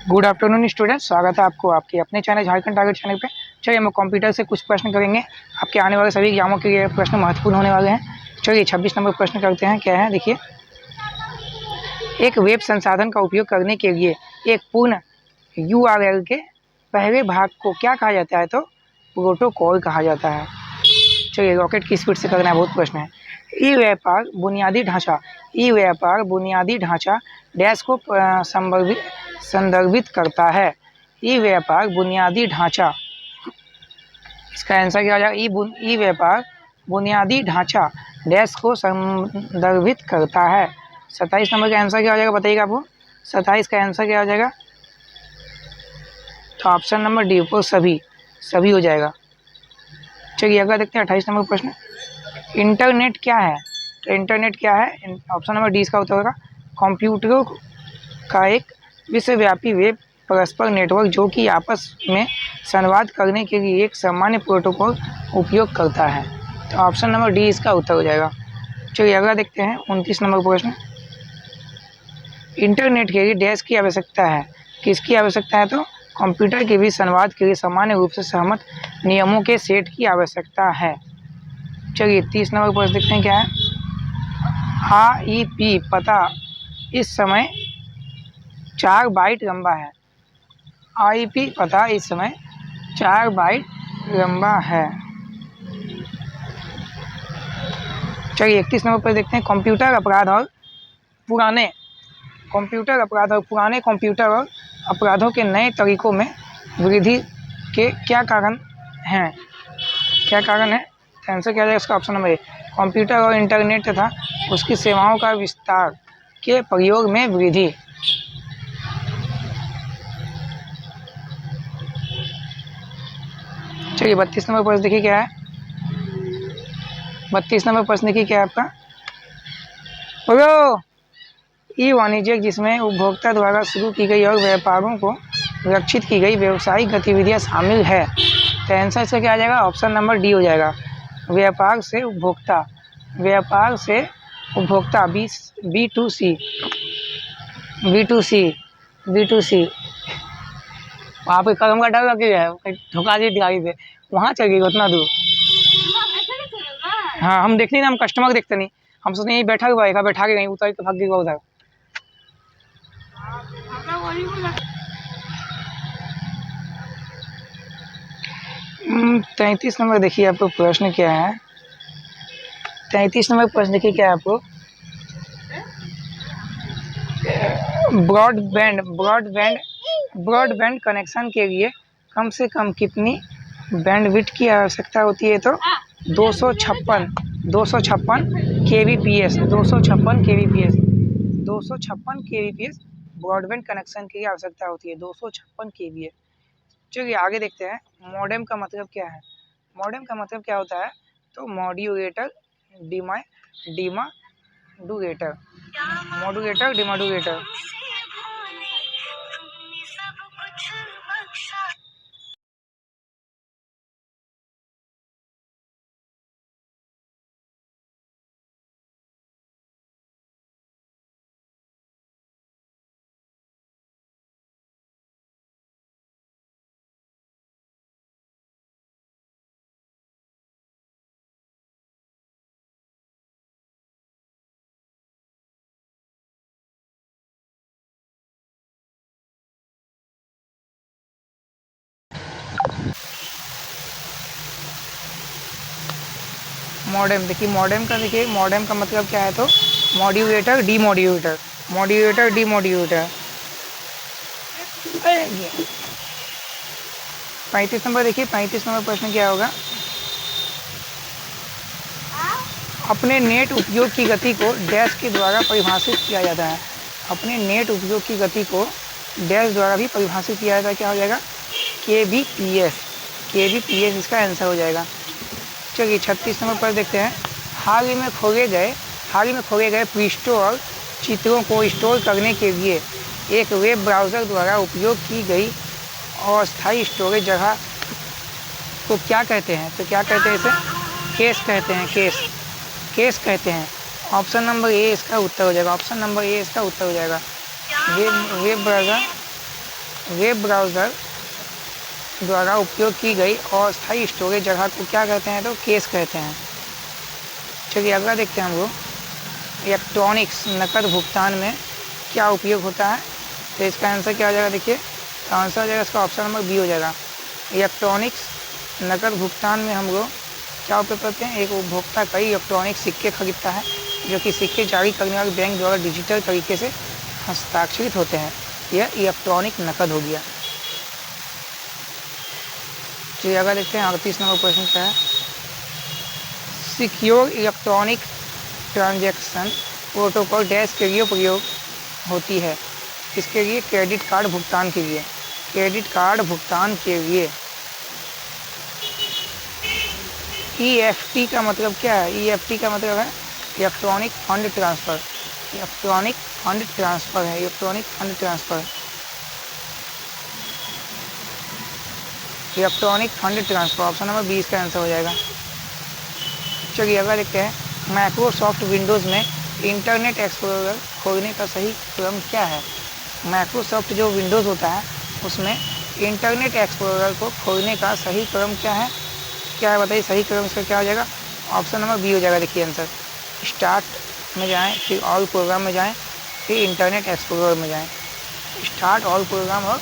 Good afternoon student, स्वागत है आपको आपके अपने चैनल झारखंड टारगेट चैनल पे। चलिए हम कंप्यूटर से कुछ प्रश्न करेंगे। आपके आने वाले सभी एग्जामों के लिए प्रश्न महत्वपूर्ण होने वाले हैं। चलिए 26 नंबर प्रश्न करते हैं। क्या है देखिए, एक वेब संसाधन का उपयोग करने के लिए एक पूर्ण URL के पहले भाग को क्या कहा जाता है? तो प्रोटोकॉल कहा जाता है। चलिए रॉकेट की स्पीड से करना है, बहुत प्रश्न है। ई व्यापार बुनियादी ढांचा डैश को संदर्भित करता है। ई व्यापार बुनियादी ढांचा, इसका आंसर क्या हो जाएगा? ई व्यापार बुनियादी ढांचा डैश को संदर्भित करता है। 27 नंबर का आंसर क्या हो जाएगा बताइएगा आपको? 27 का आंसर क्या हो जाएगा? तो ऑप्शन नंबर डी को सभी हो जाएगा। चलिए अगला देखते हैं 28 नंबर प्रश्न। इंटरनेट क्या है? तो इंटरनेट क्या है? ऑप्शन नंबर डी इसका उत्तर होगा कंप्यूटरों का एक विश्वव्यापी वेब परस्पर नेटवर्क जो कि आपस में संवाद करने के लिए एक सामान्य प्रोटोकॉल उपयोग करता है। तो ऑप्शन नंबर डी इसका उत्तर हो जाएगा। चलिए अगला देखते हैं 29 नंबर प्रश्न। इंटरनेट के लिए डैश की आवश्यकता है। किसकी आवश्यकता है? तो कंप्यूटर के बीच संवाद के लिए सामान्य रूप से सहमत नियमों के सेट की आवश्यकता है। चलिए 30 नंबर प्रश्न देखते हैं क्या है। IP पता इस समय 4 बाइट लंबा है। IP पता इस समय 4 बाइट लंबा है। चलिए 31 नंबर पर देखते हैं कंप्यूटर अपराध और पुराने कंप्यूटर और अपराधों के नए तरीकों में वृद्धि के क्या कारण हैं? आंसर क्या जाएगा इसका? ऑप्शन नंबर ए कंप्यूटर और इंटरनेट तथा उसकी सेवाओं का विस्तार के प्रयोग में वृद्धि। चलिए 32 नंबर प्रश्न देखिए क्या है। 32 नंबर प्रश्न देखिए क्या है आपका? ई वाणिज्य जिसमें उपभोक्ता द्वारा शुरू की गई और व्यापारों को रक्षित की गई व्यावसायिक गतिविधियां शामिल है। तो आंसर इसका क्या आ जाएगा? ऑप्शन नंबर डी हो जाएगा व्यापार से उपभोक्ता B2C। वहाँ पे कदम का डर लगे है, ठुका दी गाड़ी से, वहाँ चल गई उतना दूर। हाँ हम देखते नहीं, हम कस्टमर देखते नहीं, हम सोचते यहीं बैठा हुआ है, बैठा के नहीं उतर के भाग गई उधर। तैंतीस नंबर देखिए आपको प्रश्न क्या है। 33 नंबर प्रश्न देखिए क्या है आपको। ब्रॉडबैंड कनेक्शन के लिए कम से कम कितनी बैंडविड्थ की आवश्यकता होती है? तो 256 kbps 256 kbps ब्रॉडबैंड कनेक्शन की आवश्यकता होती है, 256 kbps। चलिए आगे देखते हैं मॉडेम का मतलब क्या है। मॉडेम का मतलब क्या होता है? तो मॉड्यूलेटर डिमॉड्यूलेटर। मॉडेम देखिए, मॉडेम का मतलब क्या है? तो मॉड्यूलेटर डिमॉड्यूलेटर। 35 नंबर देखिए, 35 नंबर प्रश्न क्या होगा। अपने नेट उपयोग की गति को डैश के द्वारा परिभाषित किया जाता है। अपने नेट उपयोग की गति को डैश द्वारा भी परिभाषित किया जाता है। क्या हो जाएगा? kbps इसका आंसर हो जाएगा। चलिए 36 नंबर पर देखते हैं। हाल ही में खोए गए पृष्ठों और चित्रों को स्टोर करने के लिए एक वेब ब्राउज़र द्वारा उपयोग की गई अस्थायी स्टोरेज जगह को क्या कहते हैं? तो क्या कहते हैं इसे? केस कहते हैं। ऑप्शन नंबर ए इसका उत्तर हो जाएगा। वेब ब्राउज़र वेब ब्राउज़र द्वारा उपयोग की गई अस्थायी स्टोरेज जगह को क्या कहते हैं? तो केस कहते हैं। चलिए अगला देखते हैं हम लोग, इलेक्ट्रॉनिक्स नकद भुगतान में क्या उपयोग होता है? तो इसका आंसर क्या हो जाएगा? देखिए आंसर हो जाएगा इसका ऑप्शन नंबर बी हो जाएगा। इलेक्ट्रॉनिक्स नकद भुगतान में हम लोग क्या उपयोग करते हैं? एक उपभोक्ता कई इलेक्ट्रॉनिक सिक्के खरीदता है जो कि सिक्के जारी करने वाले बैंक द्वारा डिजिटल तरीके से हस्ताक्षरित होते हैं। यह इलेक्ट्रॉनिक नकद हो गया। चलिए अगर देखते हैं 38 नंबर क्वेश्चन क्या है। Secure electronic transaction protocol dash के लिए प्रयोग होती है? इसके लिए क्रेडिट कार्ड भुगतान के लिए। क्रेडिट कार्ड भुगतान के लिए EFT का मतलब क्या है? EFT का मतलब है electronic fund transfer. Electronic fund transfer है, electronic fund transfer, electronic fund transfer. Option number 20 का आंसर हो जाएगा। चलिए अगला देखते हैं, माइक्रोसॉफ्ट विंडोज़ में इंटरनेट एक्सप्लोरर खोलने का सही क्रम क्या है? माइक्रोसॉफ्ट जो विंडोज़ होता है उसमें इंटरनेट एक्सप्लोरर को खोलने का सही क्रम क्या है? क्या है बताइए, सही क्रम इसका क्या हो जाएगा? ऑप्शन नंबर बी हो जाएगा। देखिए आंसर, स्टार्ट में जाएं, फिर ऑल प्रोग्राम में जाएं, फिर इंटरनेट एक्सप्लोरर में जाएं। स्टार्ट, ऑल प्रोग्राम और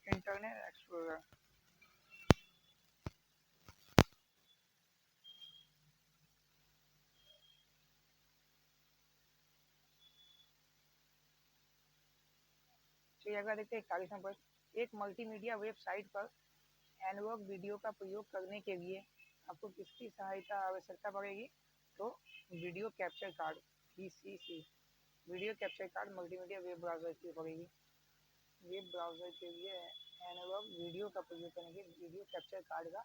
इंटरनेट एक्सप्लोरर। चलिए अगला देखते हैं 41वां प्रश्न, एक मल्टीमीडिया वेबसाइट पर एनालॉग वीडियो का प्रयोग करने के लिए आपको किसकी सहायता आवश्यकता पड़ेगी? तो video capture card, VCC, video capture card multimedia web browser की पड़ेगी। वेब ब्राउज़र के लिए एनालॉग वीडियो का प्रयोग करने के वीडियो कैप्चर कार्ड का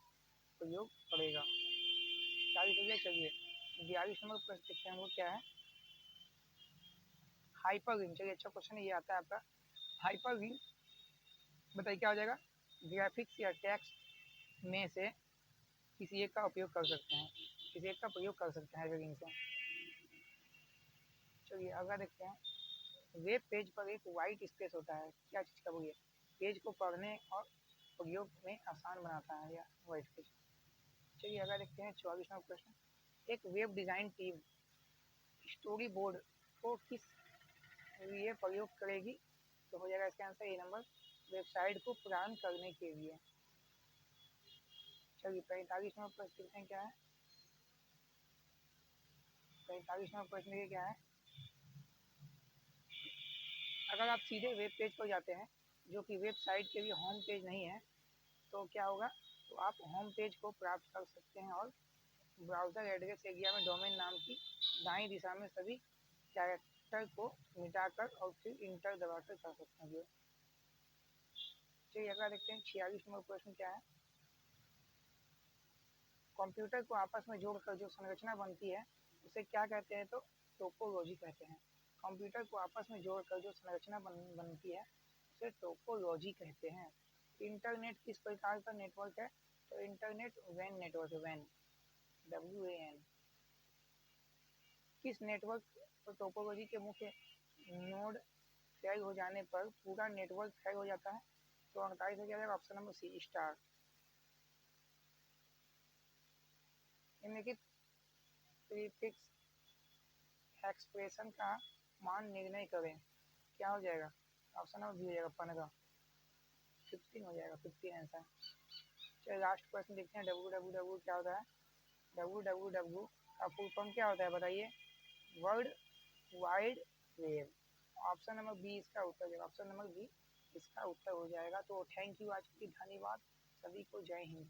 प्रयोग पड़ेगा। 40 हो गया। चलिए 42 नंबर प्रश्न देखते हैं वो क्या है। हाइपरलिंक, चलिए अच्छा क्वेश्चन ये आता है आपका। हाइपरलिंक बताइए क्या हो जाएगा? ग्राफिक्स या टेक्स्ट में से किसी एक का उपयोग कर सकते हैं, किसी एक का प्रयोग कर सकते हैं हाइपरलिंक से। चलिए अगला देखते हैं, वेब पेज पर एक वाइट स्पेस होता है, क्या चीज़ का? बोलिए, पेज को पढ़ने और प्रयोग में आसान बनाता है या वाइट पेज। चलिए अगला देखते हैं 44वां प्रश्न, एक web design team story board को किस लिए प्रयोग करेगी? तो हो जाएगा इसका आंसर ए नंबर, वेबसाइट को प्लान करने के लिए। चलिए 45वां प्रश्न देखते हैं क्या है। 45वां प्रश्न ये क्या है, अगर आप सीधे वेब पेज पर जाते हैं जो कि वेबसाइट के लिए होम पेज नहीं है तो क्या होगा? तो आप होम पेज को प्राप्त कर सकते हैं और ब्राउज़र एड्रेस एरिया में डोमेन नाम की दाईं दिशा में सभी कैरेक्टर को मिटाकर और फिर इंटर दबाकर कर सकते हैं। चलिए अगला देखते हैं 46 नंबर प्रश्न क्या है। कंप्यूटर को आपस में जोड़कर जो संरचना बनती है उसे क्या कहते हैं? तो टोपोलॉजी कहते हैं। कंप्यूटर को आपस में जोड़कर जो संरचना बनती है उसे टोपोलॉजी कहते हैं। इंटरनेट किस प्रकार का नेटवर्क है? तो इंटरनेट वैन नेटवर्क है, वैन, WAN। किस नेटवर्क टोपोलॉजी के मुख्य नोड फेल हो जाने पर पूरा नेटवर्क फेल हो जाता है? तो 48 हो जाएगा ऑप्शन नंबर सी, स्टार। निम्नलिखित प्रीफिक्स एक्सप्रेशन का मान निर्णय करें, क्या हो जाएगा? ऑप्शन नंबर बी हो जाएगा 15, 15 हो जाएगा, 15 आंसर। चलिए लास्ट क्वेश्चन देखते हैं, www क्या होता है? www का फुल फॉर्म क्या होता है बताइए? World wide web. Option number B इसका उत्तर हो जाएगा, ऑप्शन नंबर बी इसका उत्तर हो जाएगा। तो थैंक यू, आज के लिए धन्यवाद सभी को, जय हिंद।